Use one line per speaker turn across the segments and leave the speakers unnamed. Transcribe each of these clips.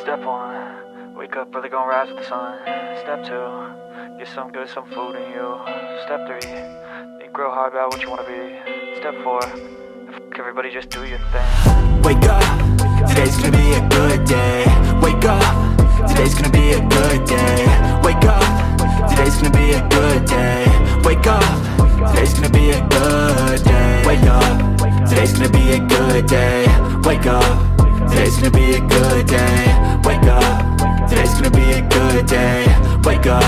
Step 1, wake up early, gonna rise with the sun. Step 2, get some good, some food in you. Step 3, think real hard about what you wanna be. Step 4, everybody just do your thing.
Wake up, today's gonna be a good day. Wake up, today's gonna be a good day. Wake up, today's gonna be a good day. Wake up, today's gonna be a good day. Wake up, today's gonna be a good day. Wake up, today's gonna be a good day. Wake up, today's gonna be a good day. Wake up,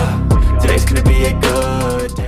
today's gonna be a good day.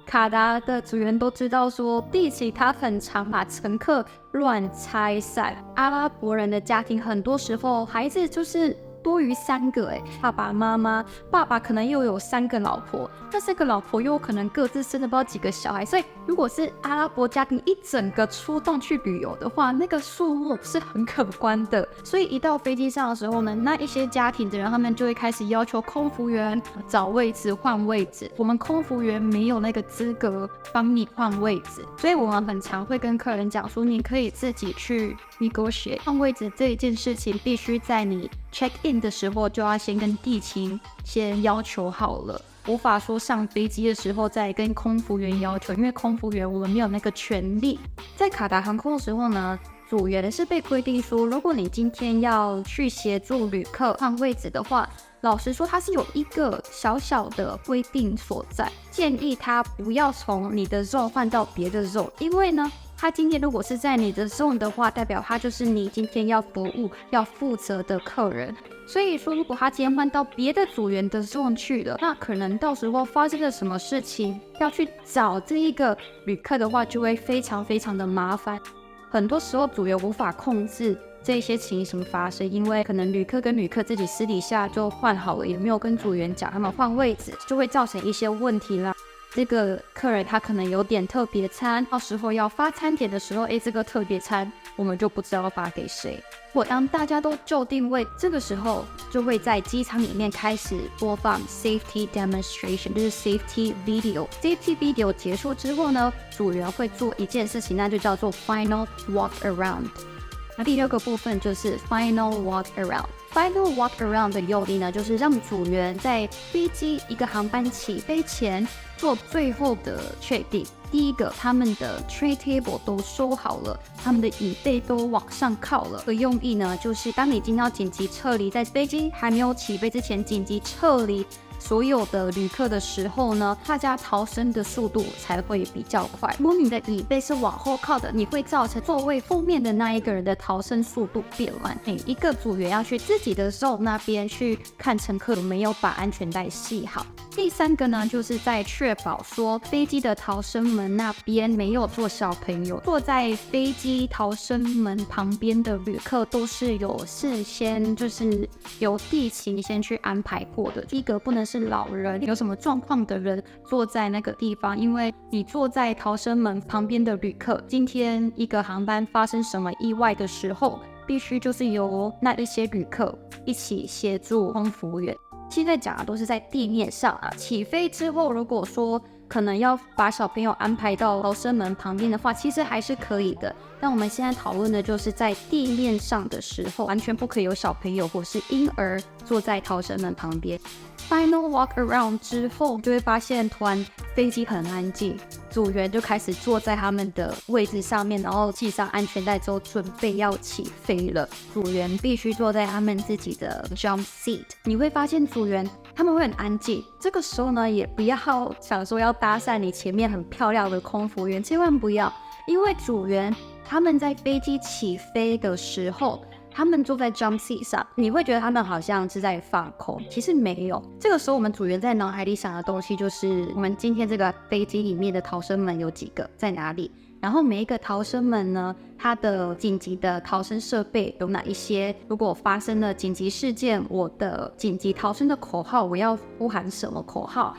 卡达的组员都知道说，地勤他很常把乘客乱拆散。阿拉伯人的家庭很多时候孩子就是多于3个，爸爸妈妈，爸爸可能又有3个老婆，那3个老婆又可能各自生了不知道几个小孩，所以如果是阿拉伯家庭一整个出动去旅游的话，那个数目是很可观的。所以一到飞机上的时候呢，那一些家庭的人他们就会开始要求空服员找位置换位置，我们空服员没有那个资格帮你换位置，所以我们很常会跟客人讲说，你可以自己去 negotiate 换位置这一件事情，必须在你 check in 的时候就要先跟地勤先要求好了，无法说上飞机的时候再跟空服员要求，因为空服员我们没有那个权利。在卡达航空的时候呢，组员是被规定说，如果你今天要去协助旅客换位置的话，老实说它是有一个小小的规定所在，建议他不要从你的 zone 换到别的 zone， 因为呢他今天如果是在你的 zone 的话，代表他就是你今天要服务要负责的客人，所以说如果他今天换到别的组员的 zone 去了，那可能到时候发生了什么事情要去找这一个旅客的话，就会非常非常的麻烦。很多时候组员无法控制这些情形发生，因为可能旅客跟旅客自己私底下就换好了，也没有跟组员讲他们换位置，就会造成一些问题啦。这个客人他可能有点特别餐，到时候要发餐点的时候，这个特别餐我们就不知道要发给谁。如果当大家都就定位，这个时候就会在机场里面开始播放 safety demonstration， 就是 safety video。safety video 结束之后呢，组员会做一件事情，那就叫做 final walk around。那第6个部分就是 final walk around。Final walk around 的用意呢，就是让组员在飞机一个航班起飞前做最后的确定。第一个，他们的 tray table 都收好了，他们的椅背都往上靠了。的用意呢，就是当你今天要紧急撤离，在飞机还没有起飞之前紧急撤离所有的旅客的时候呢，大家逃生的速度才会比较快。如果你的椅背是往后靠的，你会造成座位后面的那一个人的逃生速度变慢。每一个组员要去自己的 zone 那边去看乘客有没有把安全带系好。第3个呢，就是在确保说飞机的逃生门那边没有坐小朋友，坐在飞机逃生门旁边的旅客都是有事先就是由地勤先去安排过的。第一个不能是老人，有什么状况的人坐在那个地方，因为你坐在逃生门旁边的旅客，今天一个航班发生什么意外的时候，必须就是由那一些旅客一起协助空服员。现在讲的都是在地面上啊，起飞之后如果说可能要把小朋友安排到逃生门旁边的话，其实还是可以的。但我们现在讨论的就是在地面上的时候，完全不可以有小朋友或是婴儿坐在逃生门旁边。Final walk around 之后，就会发现突然飞机很安静，组员就开始坐在他们的位置上面，然后系上安全带之后准备要起飞了。组员必须坐在他们自己的 jump seat。你会发现组员他们会很安静，这个时候呢，也不要想说要搭讪你前面很漂亮的空服员，千万不要，因为组员他们在飞机起飞的时候，他们坐在 jump seat 上，你会觉得他们好像是在放空，其实没有。这个时候我们组员在脑海里想的东西就是我们今天这个飞机里面的逃生门有几个，在哪里，然后每一个逃生门呢，它的紧急的逃生设备有哪一些，如果发生了紧急事件，我的紧急逃生的口号我要呼喊什么口号。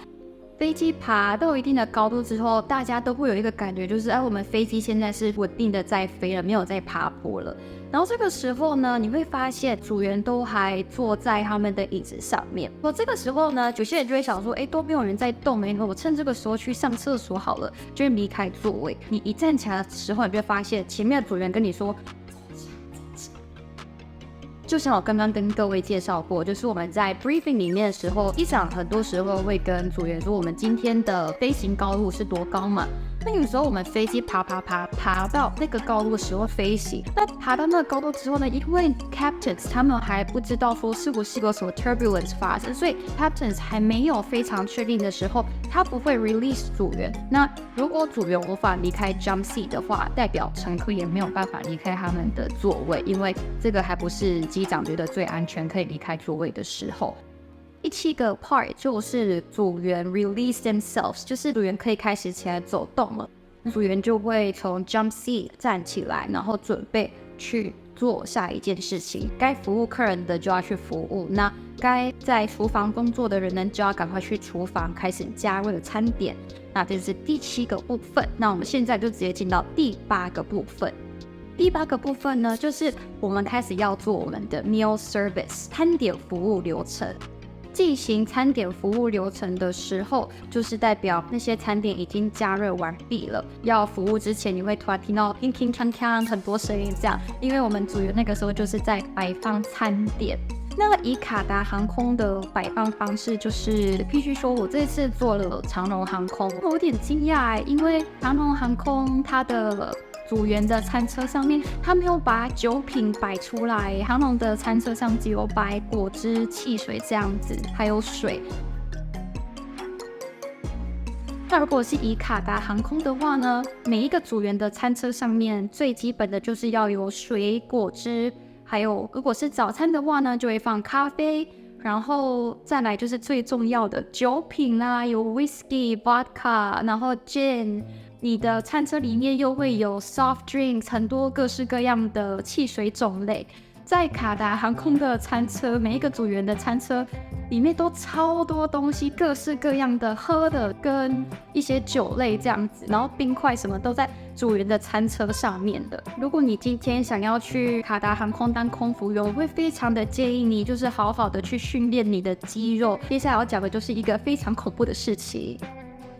飞机爬到一定的高度之后，大家都会有一个感觉，就是我们飞机现在是稳定的在飞了，没有在爬坡了。然后这个时候呢，你会发现组员都还坐在他们的椅子上面。这个时候呢，有些人就会想说，都没有人在动，我趁这个时候去上厕所好了，就会离开座位。你一站起来的时候，你就会发现前面的组员跟你说，就像我刚刚跟各位介绍过，就是我们在 briefing 里面的时候，机长很多时候会跟组员说我们今天的飞行高度是多高嘛。那有时候我们飞机爬到那个高度的时候飞行，那爬到那个高度之后呢，因为 captains 他们还不知道说是不是有什么 turbulence 发生，所以 captains 还没有非常确定的时候，他不会 release 组员。那如果组员无法离开 jump seat 的话，代表乘客也没有办法离开他们的座位，因为这个还不是机长觉得最安全可以离开座位的时候。第7个 part 就是组员 release themselves， 就是组员可以开始起来走动了，组员就会从 jump seat 站起来，然后准备去做下一件事情。该服务客人的就要去服务，那该在厨房工作的人呢，就要赶快去厨房开始加热餐点。那这就是第7个部分。那我们现在就直接进到第8个部分。第8个部分呢，就是我们开始要做我们的 meal service 餐点服务流程。进行餐点服务流程的时候，就是代表那些餐点已经加热完毕了。要服务之前，你会突然听到乒乒锵锵很多声音，这样，因为我们组员那个时候就是在摆放餐点。那以卡达航空的摆放方式，就是必须说，我这次做了长荣航空，我有点惊讶，因为长荣航空它的组员的餐车上面，他没有把酒品摆出来，航龙的餐车上只有摆果汁、汽水这样子，还有水。那如果是以卡达航空的话呢，每一个组员的餐车上面最基本的就是要有水、果汁，还有如果是早餐的话呢，就会放咖啡，然后再来就是最重要的酒品啦，有 whisky、vodka， 然后 gin。你的餐车里面又会有 soft drinks， 很多各式各样的汽水种类。在卡达航空的餐车，每一个组员的餐车里面都超多东西，各式各样的喝的跟一些酒类这样子，然后冰块什么都在组员的餐车上面的。如果你今天想要去卡达航空当空服员，我会非常的建议你就是好好的去训练你的肌肉。接下来要讲的就是一个非常恐怖的事情。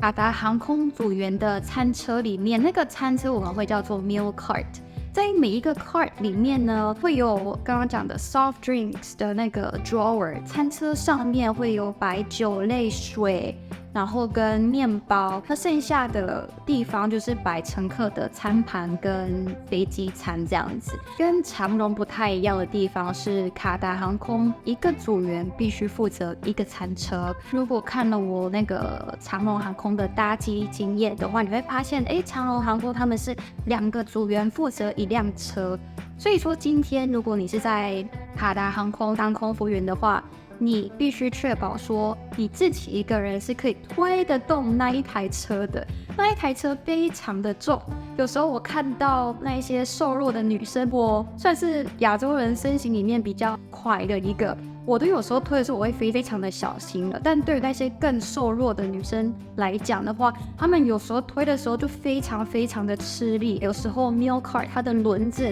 卡达航空组员的餐车里面，那个餐车我们会叫做 meal cart。在每一个 cart 里面呢，会有刚刚讲的 soft drinks 的那个 drawer， 餐车上面会有摆酒类、水，然后跟面包。那剩下的地方就是摆乘客的餐盘跟飞机餐这样子。跟长荣不太一样的地方是，卡达航空一个组员必须负责一个餐车。如果看了我那个长荣航空的搭机经验的话，你会发现，长荣航空他们是2个组员负责1辆车。所以说，今天如果你是在卡达航空当空服员的话，你必须确保说你自己一个人是可以推得动那一台车的。那一台车非常的重，有时候我看到那一些瘦弱的女生，我算是亚洲人身形里面比较快的一个，我都有时候推的时候我会非常的小心了。但对于那些更瘦弱的女生来讲的话，她们有时候推的时候就非常的吃力。有时候 meal cart 它的轮子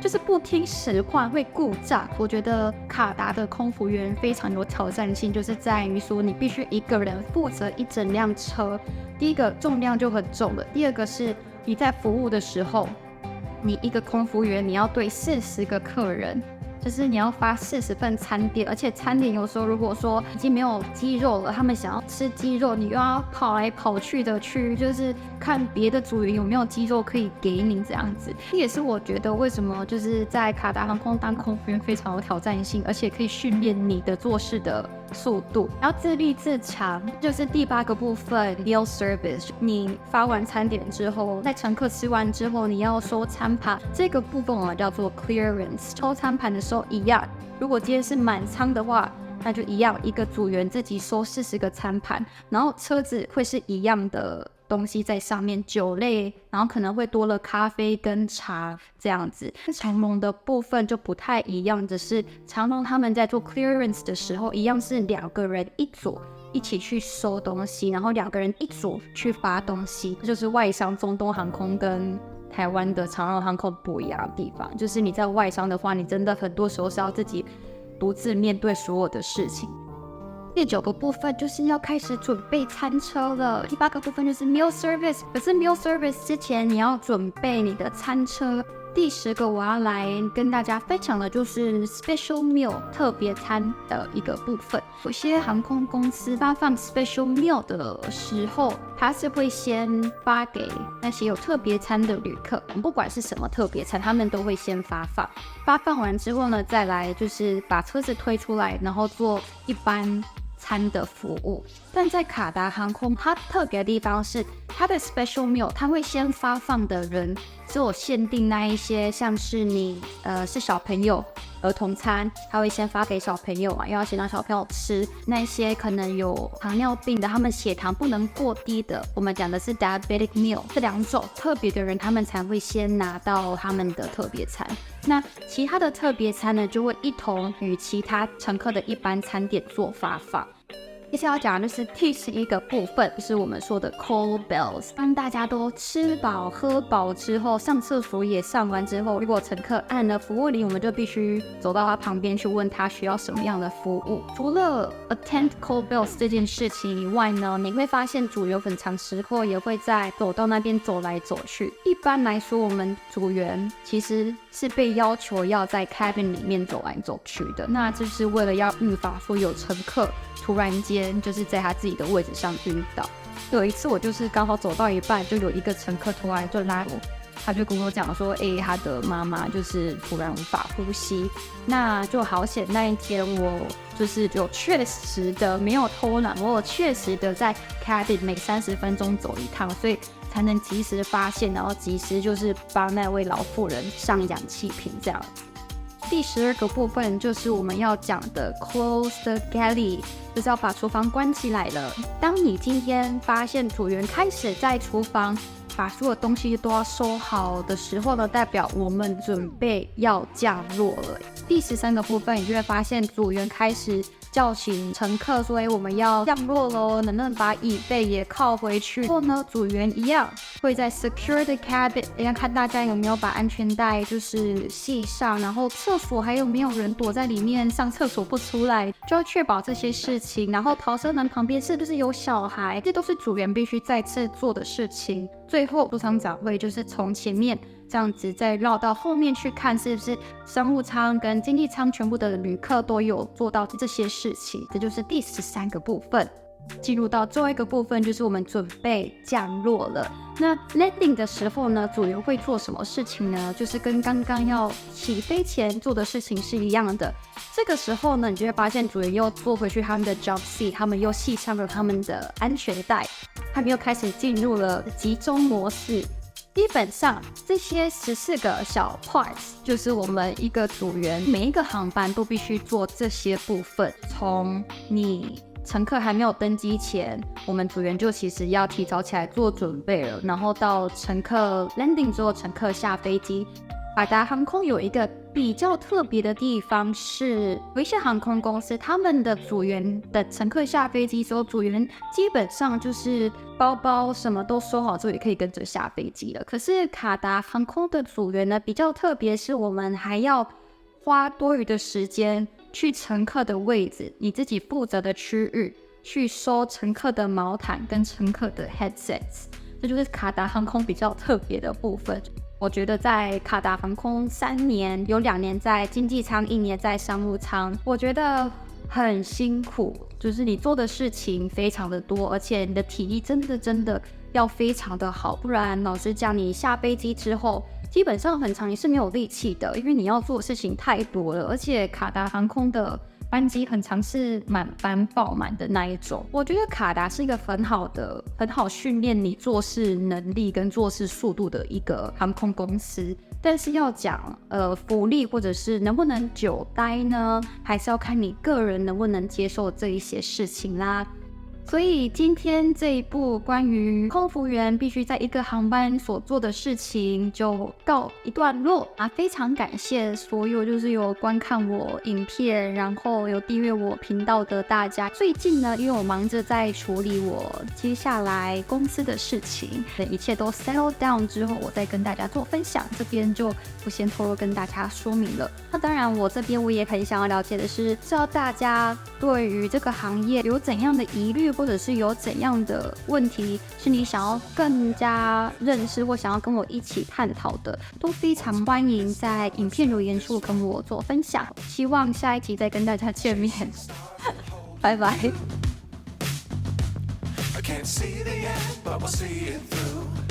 就是不听使唤会故障。我觉得卡达的空服员非常有挑战性，就是在于说你必须一个人负责一整辆车。第一个重量就很重了，第二个是你在服务的时候，你一个空服员你要对40个客人，就是你要发40份餐点，而且餐点有时候如果说已经没有鸡肉了，他们想要吃鸡肉，你又要跑来跑去的去，就是看别的组员有没有鸡肉可以给你这样子。这也是我觉得为什么就是在卡达航空当空服员非常有挑战性，而且可以训练你的做事的速度，然后自立自强，就是第8个部分 meal service。你发完餐点之后，在乘客吃完之后，你要收餐盘，这个部分我们叫做 clearance。收餐盘的时候一样，如果今天是满舱的话，那就一样，一个组员自己收40个餐盘，然后车子会是一样的东西在上面，酒类，然后可能会多了咖啡跟茶这样子。长荣的部分就不太一样，只是长荣他们在做 clearance 的时候，一样是2个人一组一起去收东西，然后2个人一组去发东西。这就是外商中东航空跟台湾的长荣航空不一样的地方，就是你在外商的话，你真的很多时候是要自己独自面对所有的事情。第9个部分就是要开始准备餐车了。第8个部分就是 meal service， 可是 meal service 之前你要准备你的餐车。第10个我要来跟大家分享的就是 special meal 特别餐的一个部分。有些航空公司发放 special meal 的时候，它是会先发给那些有特别餐的旅客，不管是什么特别餐，他们都会先发放。发放完之后呢，再来就是把车子推出来，然后做一般餐的服务。但在卡达航空，它特别的地方是它的 special meal， 它会先发放的人只有限定那一些，像是你是小朋友儿童餐，它会先发给小朋友嘛，又要先让小朋友吃。那一些可能有糖尿病的，他们血糖不能过低的，我们讲的是 diabetic meal， 这2种特别的人，他们才会先拿到他们的特别餐。那其他的特别餐呢，就会一同与其他乘客的一般餐点做发放。接下来要讲的就是第11个部分，就是我们说的 call bells。当大家都吃饱喝饱之后，上厕所也上完之后，如果乘客按了服务铃，我们就必须走到他旁边去问他需要什么样的服务。除了 attend call bells 这件事情以外呢，你会发现组员很长时候也会在走到那边走来走去。一般来说，我们组员其实是被要求要在 cabin 里面走来走去的，那就是为了要预防说有乘客突然间就是在他自己的位置上晕倒。有一次我就是刚好走到一半，就有一个乘客突然就拉我，他就跟我讲说他的妈妈就是突然无法呼吸。那就好险那一天我就是有确实的没有偷懒，我有确实的在 cabin 每30分钟走一趟，所以才能及时发现，然后及时就是帮那位老妇人上氧气瓶这样。第12个部分就是我们要讲的 close the galley， 就是要把厨房关起来了。当你今天发现组员开始在厨房把所有东西都要收好的时候呢，代表我们准备要降落了。第13个部分，你就会发现组员开始叫醒乘客说我们要降落咯，能不能把椅背也靠回去。然后呢，组员一样会在 secure the cabin， 要看大家有没有把安全带就是系上，然后厕所还有没有人躲在里面上厕所不出来，就要确保这些事情。然后逃生门旁边是不是有小孩，这都是组员必须再次做的事情。最后座舱长会就是从前面这样子再绕到后面去看，是不是商务舱跟经济舱全部的旅客都有做到这些事情。这就是第13个部分。进入到最后一个部分，就是我们准备降落了。那 landing 的时候呢，组员会做什么事情呢？就是跟刚刚要起飞前做的事情是一样的。这个时候呢，你就会发现组员又坐回去他们的 jump seat， 他们又系上了他们的安全带，他们又开始进入了集中模式。基本上这些14个小 parts 就是我们一个组员每一个航班都必须做这些部分。从你乘客还没有登机前，我们组员就其实要提早起来做准备了，然后到乘客 landing 之后，乘客下飞机。卡达航空有一个比较特别的地方是，有一些航空公司他们的组员的乘客下飞机之后，组员基本上就是包包什么都收好之后也可以跟着下飞机了。可是卡达航空的组员呢，比较特别是我们还要花多余的时间去乘客的位置，你自己负责的区域去收乘客的毛毯跟乘客的 headsets， 这就是卡达航空比较特别的部分。我觉得在卡达航空3年，有2年在经济舱，1年在商务舱，我觉得很辛苦，就是你做的事情非常的多，而且你的体力真的要非常的好，不然老实讲，你下飞机之后基本上很长你是没有力气的，因为你要做的事情太多了，而且卡达航空的班机很常是满班爆满的那一种。我觉得卡达是一个很好训练你做事能力跟做事速度的一个航空公司。但是要讲福利或者是能不能久待呢，还是要看你个人能不能接受这一些事情啦。所以今天这一部关于空服员必须在一个航班所做的事情就告一段落啊！非常感谢所有就是有观看我影片，然后有订阅我频道的大家。最近呢，因为我忙着在处理我接下来公司的事情，等一切都 settle down 之后，我再跟大家做分享。这边就不先透露跟大家说明了。那当然，我这边我也很想要了解的是，知道大家对于这个行业有怎样的疑虑。或者是有怎样的问题是你想要更加认识或想要跟我一起探讨的，都非常欢迎在影片留言处跟我做分享。希望下一集再跟大家见面，拜拜。
I can't see the end, but we'll see it through.